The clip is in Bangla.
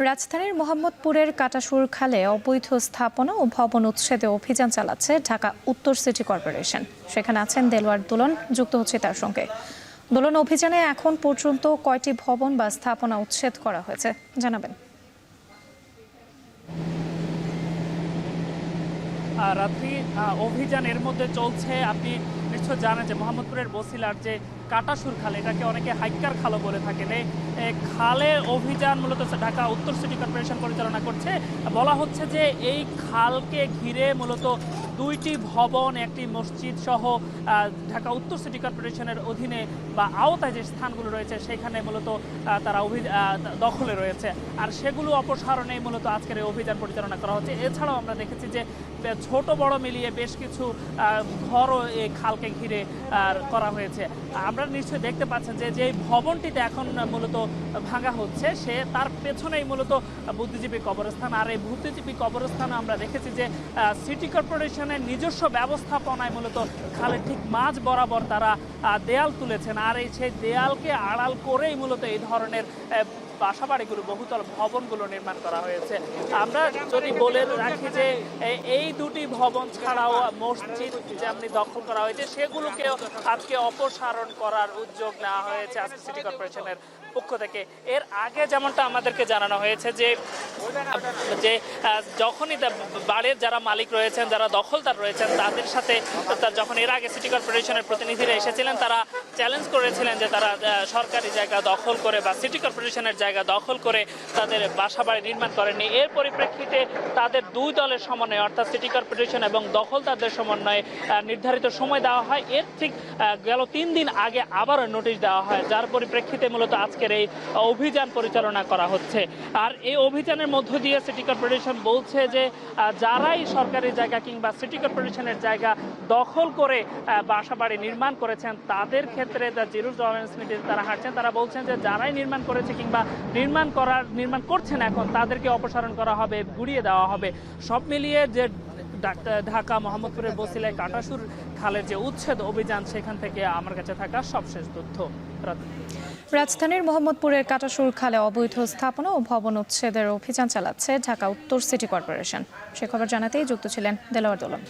রাজধানীর মোহাম্মদপুরের কাটাসুর খালে অবৈধ স্থাপনা ও ভবন উচ্ছেদে অভিযান চালাচ্ছে ঢাকা উত্তর সিটি কর্পোরেশন। সেখানে আছেন দেলোয়ার দোলন, যুক্ত হচ্ছে তার সঙ্গে। দোলন, অভিযানে এখন পর্যন্ত কয়টি ভবন বা স্থাপনা উচ্ছেদ করা হয়েছে জানাবেন। রাত্রি অভিযানের মধ্যে চলছে। আপনি নিশ্চয় জানেন যে মোহাম্মদপুরের বসিলার যে কাটাসুর খাল, এটাকে অনেকে হাইকার খালও বলে থাকেন। এই খালের অভিযান মূলত ঢাকা উত্তর সিটি কর্পোরেশন পরিচালনা করছে। বলা হচ্ছে যে এই খালকে ঘিরে মূলত 2টি ভবন, একটি মসজিদ সহ ঢাকা উত্তর সিটি কর্পোরেশনের অধীনে বা আওতায় যে স্থানগুলো রয়েছে সেখানে মূলত তারা দখলে রয়েছে। আর সেগুলো অপসারণে মূলত আজকের এই অভিযান পরিচালনা করা হচ্ছে। এছাড়াও আমরা দেখেছি যে ছোট বড় মিলিয়ে বেশ কিছু ঘরও এই খালকে ঘিরে করা হয়েছে। আপনারা নিশ্চয়ই দেখতে পাচ্ছেন যে যে ভবনটিতে এখন মূলত ভাঙা হচ্ছে তার পেছনেই মূলত বুদ্ধিজীবী কবরস্থান। আর এই বুদ্ধিজীবী কবরস্থানে আমরা দেখেছি যে সিটি কর্পোরেশনের নিজস্ব ব্যবস্থাপনায় মূলত খালের ঠিক মাঝ বরাবর তারা দেয়াল তুলেছেন। আর সেই দেয়ালকে আড়াল করেই মূলত এই ধরনের বাসাবাড়িগুলো, বহুতল ভবনগুলো নির্মাণ করা হয়েছে। আমরা যদি বলে রাখি যে এই 2টি ভবন ছাড়াও মসজিদ যেমনি দখল করা হয়েছে সেগুলোকেও আজকে অপসারণ করার উদ্যোগ নেওয়া হয়েছে আজকে সিটি কর্পোরেশনের পক্ষ থেকে। এর আগে যেমনটা আমাদেরকে জানানো হয়েছে যে যখনই বাড়ির যারা মালিক রয়েছেন, যারা দখলদার রয়েছেন, তাদের সাথে যখন এর আগে সিটি কর্পোরেশনের প্রতিনিধিরা এসেছিলেন, তারা চ্যালেঞ্জ করেছিলেন যে তারা সরকারি জায়গা দখল করে বা সিটি কর্পোরেশনের জায়গা দখল করে তাদের বাসাবাড়ি নির্মাণ করেননি। এর পরিপ্রেক্ষিতে তাদের 2 দলের সমন্বয়ে, অর্থাৎ সিটি কর্পোরেশন এবং দখলদারদের সমন্বয়ে নির্ধারিত সময় দেওয়া হয়। এর ঠিক গেল 3 দিন আগে আবারও নোটিশ দেওয়া হয়, যার পরিপ্রেক্ষিতে মূলত আজকের এই অভিযান পরিচালনা করা হচ্ছে। আর এই অভিযানের মধ্য দিয়ে সিটি কর্পোরেশন বলছে যে যারাই সরকারি জায়গা কিংবা সিটি কর্পোরেশনের জায়গা দখল করে বাসাবাড়ি নির্মাণ করেছেন তাদের ক্ষেত্রে জিরো টলারেন্স নীতিতে তারা হাঁটছেন। তারা বলছেন যে যারাই নির্মাণ করেছে কিংবা নির্মাণ করছেন এখন তাদেরকে অপসারণ করা হবে, গুড়িয়ে দেওয়া হবে। সব মিলিয়ে যে ঢাকা মোহাম্মদপুরের বসিলায় কাটাসুর খালের যে উচ্ছেদ অভিযান, সেখান থেকে আমার কাছে থাকা সবশেষ তথ্য। রাজধানীর মোহাম্মদপুরের কাটাসুর খালে অবৈধ স্থাপনা ও ভবন উচ্ছেদের অভিযান চালাচ্ছে ঢাকা উত্তর সিটি কর্পোরেশন। সে খবর জানাতেই যুক্ত ছিলেন দেলোয়ার দোলন।